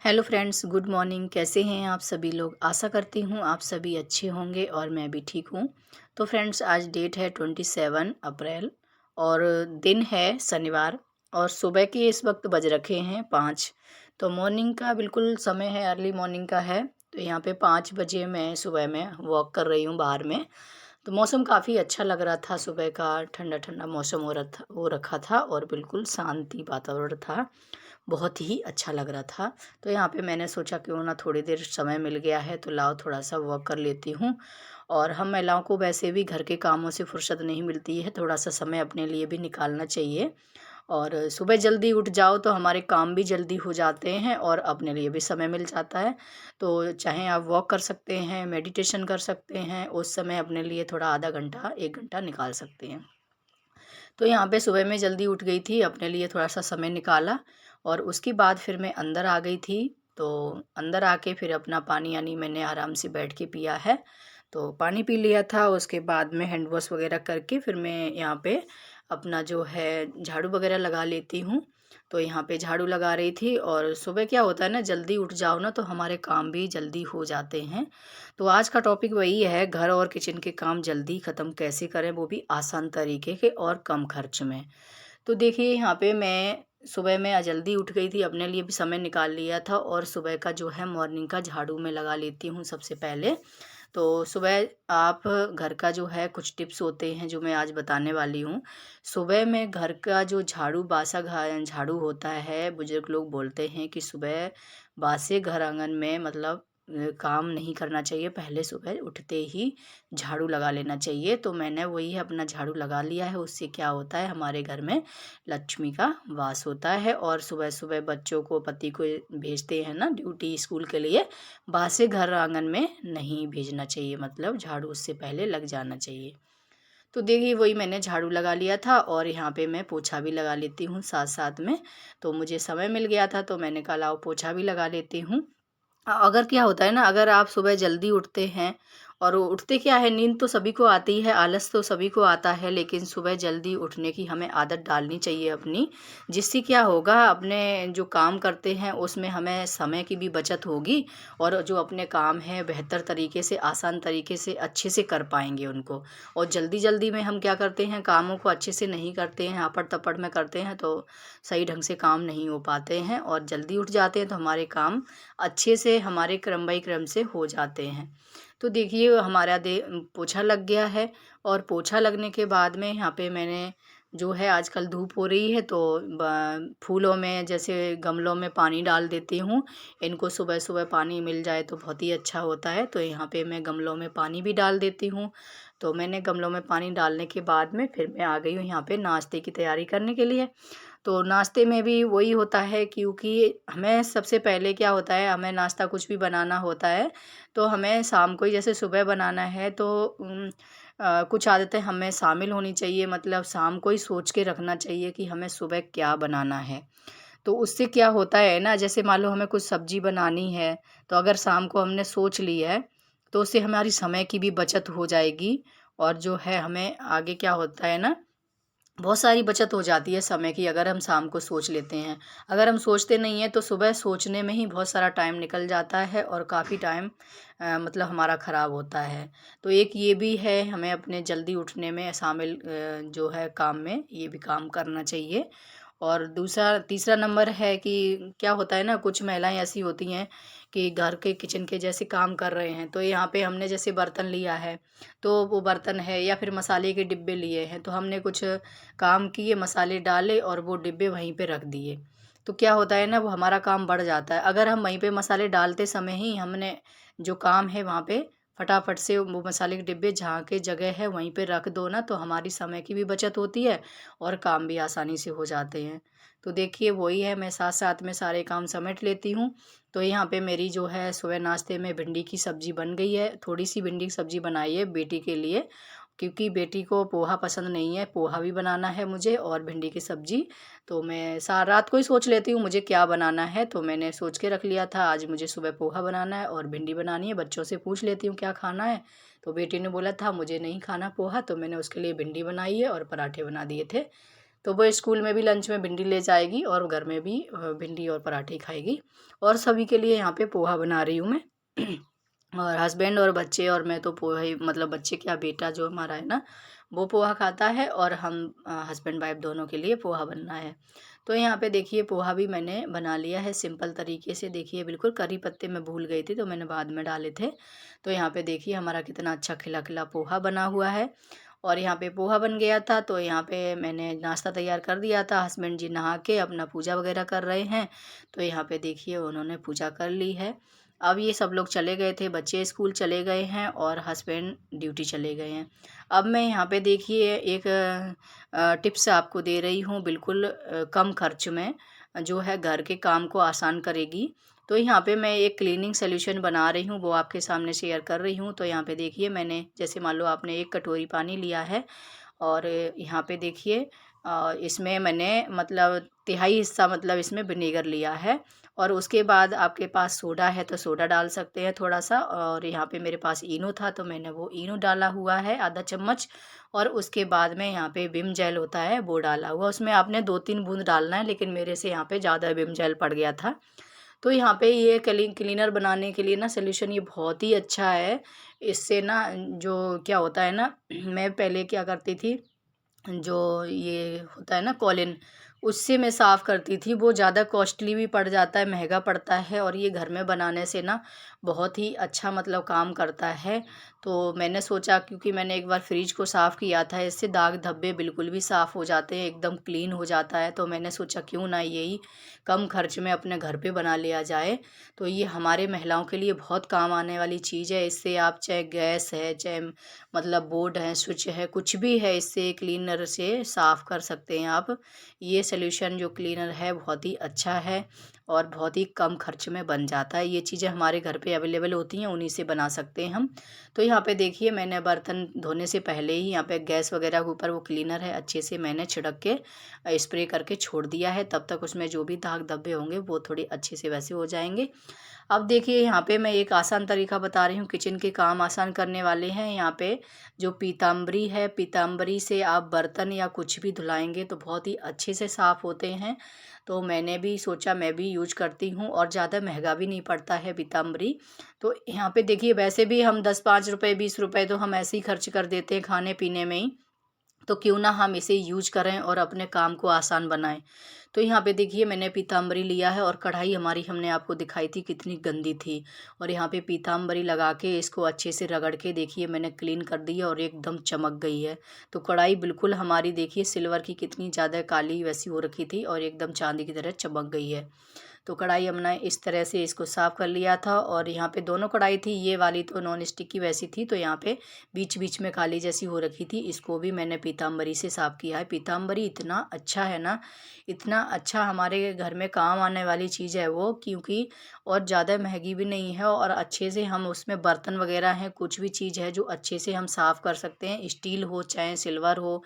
Hello friends, good morning. कैसे हैं आप सभी लोग? आशा करती हूँ आप सभी अच्छे होंगे और मैं भी ठीक हूँ। तो फ्रेंड्स, आज डेट है 27 अप्रैल और दिन है शनिवार और सुबह के इस वक्त बज रखे हैं 5। तो मॉर्निंग का बिल्कुल समय है, अर्ली मॉर्निंग का है। तो यहाँ पे 5 बजे मैं सुबह में वॉक कर रही हूँ बाहर में। तो मौसम काफ़ी अच्छा लग रहा था, सुबह का ठंडा ठंडा मौसम हो रखा था और बिल्कुल शांति वातावरण था। बहुत ही अच्छा लग रहा था। तो यहाँ पे मैंने सोचा क्यों ना थोड़ी देर समय मिल गया है तो लाओ थोड़ा सा वॉक कर लेती हूँ। और हम महिलाओं को वैसे भी घर के कामों से फुर्सत नहीं मिलती है, थोड़ा सा समय अपने लिए भी निकालना चाहिए। और सुबह जल्दी उठ जाओ तो हमारे काम भी जल्दी हो जाते हैं और अपने लिए भी समय मिल जाता है। तो चाहे आप वॉक कर सकते हैं, मेडिटेशन कर सकते हैं, उस समय अपने लिए थोड़ा आधा घंटा 1 घंटा निकाल सकते हैं। तो यहाँ पे सुबह में जल्दी उठ गई थी, अपने लिए थोड़ा सा समय निकाला और उसके बाद फिर मैं अंदर आ गई थी। तो अंदर आके फिर अपना पानी यानी मैंने आराम से बैठ के पिया है। तो पानी पी लिया था, उसके बाद में हैंड वॉश वगैरह करके फिर मैं यहाँ पे अपना जो है झाड़ू वगैरह लगा लेती हूँ। तो यहाँ पे झाड़ू लगा रही थी और सुबह क्या होता है ना, जल्दी उठ जाओ ना तो हमारे काम भी जल्दी हो जाते हैं। तो आज का टॉपिक वही है, घर और किचन के काम जल्दी ख़त्म कैसे करें, वो भी आसान तरीके के और कम खर्च में। तो देखिए यहाँ पे मैं सुबह में जल्दी उठ गई थी, अपने लिए भी समय निकाल लिया था और सुबह का जो है मॉर्निंग का झाड़ू मैं लगा लेती हूँ सबसे पहले। तो सुबह आप घर का जो है कुछ टिप्स होते हैं जो मैं आज बताने वाली हूँ। सुबह में घर का जो झाड़ू होता है, बुजुर्ग लोग बोलते हैं कि सुबह बासे घर आंगन में मतलब काम नहीं करना चाहिए, पहले सुबह उठते ही झाड़ू लगा लेना चाहिए। तो मैंने वही अपना झाड़ू लगा लिया है। उससे क्या होता है, हमारे घर में लक्ष्मी का वास होता है और सुबह सुबह बच्चों को पति को भेजते हैं ना ड्यूटी स्कूल के लिए, बासे घर आंगन में नहीं भेजना चाहिए, मतलब झाड़ू उससे पहले लग जाना चाहिए। तो देखिए वही मैंने झाड़ू लगा लिया था और यहाँ पे मैं पोछा भी लगा लेती हूँ साथ साथ में। तो मुझे समय मिल गया था तो मैंने कहा लाओ पोछा भी लगा लेती हूँ। अगर क्या होता है ना, अगर आप सुबह जल्दी उठते हैं और वो उठते क्या है, नींद तो सभी को आती है, आलस तो सभी को आता है, लेकिन सुबह जल्दी उठने की हमें आदत डालनी चाहिए अपनी। जिससे क्या होगा, अपने जो काम करते हैं उसमें हमें समय की भी बचत होगी और जो अपने काम हैं बेहतर तरीके से, आसान तरीके से, अच्छे से कर पाएंगे उनको। और जल्दी जल्दी में हम क्या करते हैं, कामों को अच्छे से नहीं करते हैं, आपड़ तपड़ में करते हैं तो सही ढंग से काम नहीं हो पाते हैं। और जल्दी उठ जाते हैं तो हमारे काम अच्छे से हमारे क्रम बाई क्रम से हो जाते हैं। तो देखिए हमारा पोछा लग गया है और पोछा लगने के बाद में यहाँ पे मैंने जो है, आजकल धूप हो रही है तो फूलों में जैसे गमलों में पानी डाल देती हूँ। इनको सुबह सुबह पानी मिल जाए तो बहुत ही अच्छा होता है। तो यहाँ पे मैं गमलों में पानी भी डाल देती हूँ। तो मैंने गमलों में पानी डालने के बाद में फिर मैं आ गई हूँ यहाँ पे नाश्ते की तैयारी करने के लिए। तो नाश्ते में भी वही होता है, क्योंकि हमें सबसे पहले क्या होता है, हमें नाश्ता कुछ भी बनाना होता है तो हमें शाम को ही, जैसे सुबह बनाना है तो कुछ आदतें हमें शामिल होनी चाहिए, मतलब शाम को ही सोच के रखना चाहिए कि हमें सुबह क्या बनाना है। तो उससे क्या होता है ना, जैसे मान लो हमें कुछ सब्जी बनानी है तो अगर शाम को हमने सोच लिया है तो उससे हमारी समय की भी बचत हो जाएगी। और जो है हमें आगे क्या होता है ना, बहुत सारी बचत हो जाती है समय की, अगर हम शाम को सोच लेते हैं। अगर हम सोचते नहीं हैं तो सुबह सोचने में ही बहुत सारा टाइम निकल जाता है और काफ़ी टाइम मतलब हमारा ख़राब होता है। तो एक ये भी है, हमें अपने जल्दी उठने में शामिल जो है काम में ये भी काम करना चाहिए। और दूसरा तीसरा नंबर है कि क्या होता है ना, कुछ महिलाएं ऐसी होती हैं कि घर के किचन के जैसे काम कर रहे हैं तो यहाँ पे हमने जैसे बर्तन लिया है तो वो बर्तन है या फिर मसाले के डिब्बे लिए हैं तो हमने कुछ काम किए, मसाले डाले और वो डिब्बे वहीं पे रख दिए। तो क्या होता है ना, वो हमारा काम बढ़ जाता है। अगर हम वहीं पे मसाले डालते समय ही हमने जो काम है वहाँ पे फटाफट से वो मसाले के डिब्बे जहाँ के जगह है वहीं पे रख दो ना, तो हमारी समय की भी बचत होती है और काम भी आसानी से हो जाते हैं। तो देखिए वही है, मैं साथ साथ में सारे काम समेट लेती हूँ। तो यहाँ पे मेरी जो है सुबह नाश्ते में भिंडी की सब्ज़ी बन गई है, थोड़ी सी भिंडी की सब्ज़ी बनाई है बेटी के लिए, क्योंकि बेटी को पोहा पसंद नहीं है, पोहा भी बनाना है मुझे और भिंडी की सब्ज़ी। तो मैं सा रात को ही सोच लेती हूँ मुझे क्या बनाना है, तो मैंने सोच के रख लिया था आज मुझे सुबह पोहा बनाना है और भिंडी बनानी है। बच्चों से पूछ लेती हूँ क्या खाना है, तो बेटी ने बोला था मुझे नहीं खाना पोहा, तो मैंने उसके लिए भिंडी बनाई है और पराठे बना दिए थे। तो वो स्कूल में भी लंच में भिंडी ले जाएगी और घर में भी भिंडी और पराठे खाएगी। और सभी के लिए यहाँ पे पोहा बना रही हूँ मैं। और हस्बैंड और बच्चे और मैं तो पोहा ही, मतलब बच्चे क्या, बेटा जो हमारा है ना वो पोहा खाता है, और हम हस्बैंड वाइफ दोनों के लिए पोहा बनना है। तो यहाँ पे देखिए पोहा भी मैंने बना लिया है सिंपल तरीके से। देखिए बिल्कुल करी पत्ते मैं भूल गई थी तो मैंने बाद में डाले थे। तो यहाँ पे देखिए हमारा कितना अच्छा खिला खिला पोहा बना हुआ है। और यहाँ पे पोहा बन गया था तो यहाँ पे मैंने नाश्ता तैयार कर दिया था। हस्बैंड जी नहा के अपना पूजा वगैरह कर रहे हैं। तो यहाँ पे देखिए उन्होंने पूजा कर ली है। अब ये सब लोग चले गए थे, बच्चे स्कूल चले गए हैं और हस्बैंड ड्यूटी चले गए हैं। अब मैं यहाँ पे देखिए एक टिप्स आपको दे रही हूँ, बिल्कुल कम खर्च में जो है घर के काम को आसान करेगी। तो यहाँ पे मैं एक क्लीनिंग सॉल्यूशन बना रही हूँ, वो आपके सामने शेयर कर रही हूँ। तो यहाँ पे देखिए मैंने, जैसे मान लो आपने एक कटोरी पानी लिया है और यहाँ पे देखिए इसमें मैंने मतलब तिहाई हिस्सा, मतलब इसमें विनेगर लिया है। और उसके बाद आपके पास सोडा है तो सोडा डाल सकते हैं थोड़ा सा, और यहाँ पे मेरे पास इनो था तो मैंने वो इनो डाला हुआ है आधा चम्मच। और उसके बाद में यहाँ पे विम जेल होता है वो डाला हुआ, उसमें आपने 2-3 बूंद डालना है, लेकिन मेरे से यहाँ पे ज़्यादा विम जेल पड़ गया था। तो यहाँ पे ये क्लीनर बनाने के लिए ना सोल्यूशन ये बहुत ही अच्छा है। इससे ना जो क्या होता है ना, मैं पहले क्या करती थी, जो ये होता है ना कॉलिन, उससे मैं साफ़ करती थी। वो ज़्यादा कॉस्टली भी पड़ जाता है, महंगा पड़ता है, और ये घर में बनाने से ना बहुत ही अच्छा मतलब काम करता है। तो मैंने सोचा, क्योंकि मैंने एक बार फ्रिज को साफ़ किया था, इससे दाग धब्बे बिल्कुल भी साफ़ हो जाते हैं, एकदम क्लीन हो जाता है। तो मैंने सोचा क्यों ना यही कम खर्च में अपने घर पे बना लिया जाए। तो ये हमारे महिलाओं के लिए बहुत काम आने वाली चीज़ है। इससे आप चाहे गैस है, चाहे मतलब बोर्ड है, स्विच है, कुछ भी है, इससे क्लीनर से साफ़ कर सकते हैं आप। ये सॉल्यूशन जो क्लीनर है बहुत ही अच्छा है और बहुत ही कम खर्च में बन जाता है। ये चीज़ें हमारे घर पे अवेलेबल होती हैं, उन्हीं से बना सकते हैं हम। तो यहाँ पे देखिए मैंने बर्तन धोने से पहले ही यहाँ पे गैस वगैरह के ऊपर वो क्लीनर है अच्छे से मैंने छिड़क के स्प्रे करके छोड़ दिया है। तब तक उसमें जो भी दाग धब्बे होंगे वो थोड़े अच्छे से वैसे हो जाएंगे। अब देखिए यहाँ पे मैं एक आसान तरीका बता रही हूँ, किचन के काम आसान करने वाले हैं। यहाँ पे जो पीताम्बरी है, पीताम्बरी से आप बर्तन या कुछ भी धुलाएंगे तो बहुत ही अच्छे से साफ़ होते हैं। तो मैंने भी सोचा मैं भी यूज करती हूँ, और ज़्यादा महंगा भी नहीं पड़ता है पीताम्बरी। तो यहाँ पे देखिए वैसे भी हम 10-5 रुपये 20 रुपये तो हम ऐसे ही खर्च कर देते हैं खाने पीने में ही। तो क्यों ना हम इसे यूज करें और अपने काम को आसान बनाएं। तो यहाँ पे देखिए मैंने पीताम्बरी लिया है, और कढ़ाई हमारी हमने आपको दिखाई थी कितनी गंदी थी, और यहाँ पे पीताम्बरी लगा के इसको अच्छे से रगड़ के देखिए मैंने क्लीन कर दी है और एकदम चमक गई है। तो कढ़ाई बिल्कुल हमारी देखिए सिल्वर की कितनी ज़्यादा काली वैसी हो रखी थी और एकदम चांदी की तरह चमक गई है। तो कढ़ाई हमने इस तरह से इसको साफ़ कर लिया था, और यहाँ पे दोनों कढ़ाई थी, ये वाली तो नॉन स्टिक की वैसी थी, तो यहाँ पे बीच बीच में काली जैसी हो रखी थी, इसको भी मैंने पीताम्बरी से साफ़ किया है। पीताम्बरी इतना अच्छा है ना, इतना अच्छा हमारे घर में काम आने वाली चीज़ है वो, क्योंकि और ज़्यादा महंगी भी नहीं है, और अच्छे से हम उसमें बर्तन वगैरह हैं, कुछ भी चीज़ है जो अच्छे से हम साफ़ कर सकते हैं। स्टील हो चाहे सिल्वर हो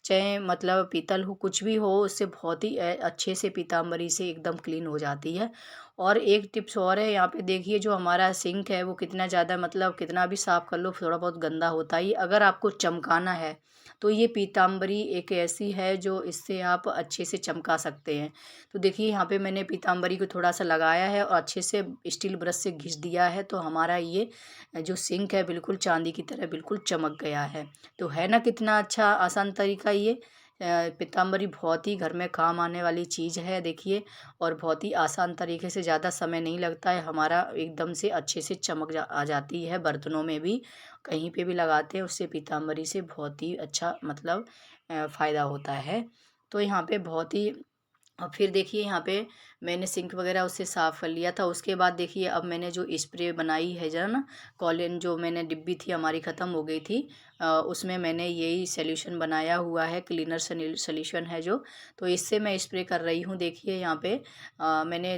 चाहे मतलब पीतल हो, कुछ भी हो, उससे बहुत ही अच्छे से पीताम्बरी से एकदम क्लीन हो जाती है। और एक टिप्स और है, यहाँ पे देखिए जो हमारा सिंक है वो कितना ज़्यादा मतलब कितना भी साफ़ कर लो थोड़ा बहुत गंदा होता ही। अगर आपको चमकाना है तो ये पीताम्बरी एक ऐसी है जो इससे आप अच्छे से चमका सकते हैं। तो देखिए यहाँ पे मैंने पीताम्बरी को थोड़ा सा लगाया है और अच्छे से स्टील ब्रश से घिस दिया है, तो हमारा ये जो सिंक है बिल्कुल चांदी की तरह बिल्कुल चमक गया है। तो है ना कितना अच्छा आसान तरीका ये। पीताम्बरी बहुत ही घर में काम आने वाली चीज़ है देखिए, और बहुत ही आसान तरीके से, ज़्यादा समय नहीं लगता है, हमारा एकदम से अच्छे से आ जाती है बर्तनों में भी, कहीं पे भी लगाते हैं उससे पीताम्बरी से बहुत ही अच्छा मतलब फ़ायदा होता है। तो यहाँ पे बहुत ही, और फिर देखिए यहाँ पे मैंने सिंक वगैरह उससे साफ़ कर लिया था। उसके बाद देखिए अब मैंने जो स्प्रे बनाई है जरा ना, कॉलिन जो मैंने डिब्बी थी हमारी ख़त्म हो गई थी, उसमें मैंने यही सॉल्यूशन बनाया हुआ है, क्लीनर सॉल्यूशन है जो। तो इससे मैं स्प्रे कर रही हूँ। देखिए यहाँ पे मैंने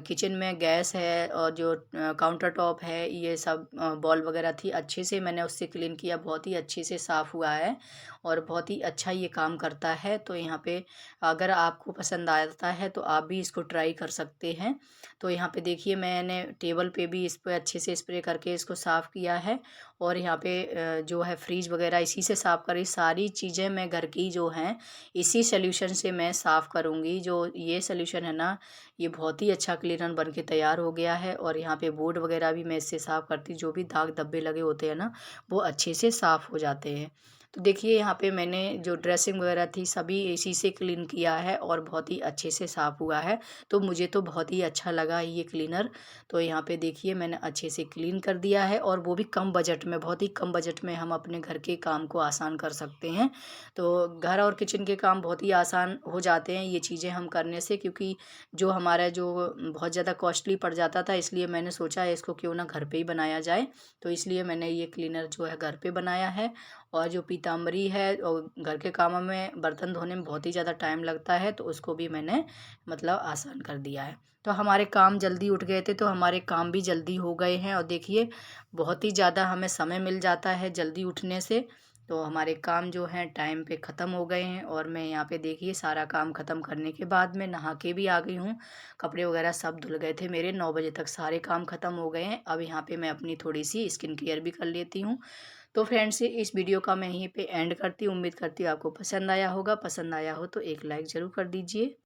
किचन में गैस है और जो काउंटर टॉप है ये सब बॉल वगैरह थी, अच्छे से मैंने उससे क्लीन किया, बहुत ही अच्छे से साफ़ हुआ है और बहुत ही अच्छा ये काम करता है। तो यहाँ पे अगर आपको पसंद आता है तो आप भी इसको ट्राई अप्लाई कर सकते हैं। तो यहाँ पे देखिए मैंने टेबल पे भी इस पे अच्छे से स्प्रे करके इसको साफ़ किया है, और यहाँ पे जो है फ्रिज वगैरह इसी से साफ़ करी। सारी चीज़ें मैं घर की जो हैं इसी सॉल्यूशन से मैं साफ़ करूँगी। जो ये सॉल्यूशन है ना, ये बहुत ही अच्छा क्लीनर बन के तैयार हो गया है। और यहाँ पे बोर्ड वगैरह भी मैं इससे साफ़ करती, जो भी दाग धब्बे लगे होते हैं ना, वो अच्छे से साफ़ हो जाते हैं। तो देखिए यहाँ पे मैंने जो ड्रेसिंग वगैरह थी सभी इसी से क्लीन किया है, और बहुत ही अच्छे से साफ़ हुआ है। तो मुझे तो बहुत ही अच्छा लगा ये क्लीनर। तो यहाँ पे देखिए मैंने अच्छे से क्लीन कर दिया है, और वो भी कम बजट में, बहुत ही कम बजट में हम अपने घर के काम को आसान कर सकते हैं। तो घर और किचन के काम बहुत ही आसान हो जाते हैं ये चीज़ें हम करने से, क्योंकि जो हमारा जो बहुत ज़्यादा कॉस्टली पड़ जाता था, इसलिए मैंने सोचा है इसको क्यों ना घर पे ही बनाया जाए। तो इसलिए मैंने ये क्लीनर जो है घर पे बनाया है। और जो पीताम्बरी है, और घर के कामों में बर्तन धोने में बहुत ही ज़्यादा टाइम लगता है, तो उसको भी मैंने मतलब आसान कर दिया है। तो हमारे काम जल्दी उठ गए थे, तो हमारे काम भी जल्दी हो गए हैं। और देखिए बहुत ही ज़्यादा हमें समय मिल जाता है जल्दी उठने से। तो हमारे काम जो हैं टाइम पे ख़त्म हो गए हैं। और मैं यहाँ पे देखिए सारा काम ख़त्म करने के बाद मैं नहा के भी आ गई हूँ। कपड़े वगैरह सब धुल गए थे मेरे, 9 बजे तक सारे काम ख़त्म हो गए हैं। अब यहाँ पे मैं अपनी थोड़ी सी स्किन केयर भी कर लेती हूँ। तो फ्रेंड्स इस वीडियो का मैं यहीं पे एंड करती हूँ। उम्मीद करती हूँ आपको पसंद आया होगा। पसंद आया हो तो एक लाइक ज़रूर कर दीजिए।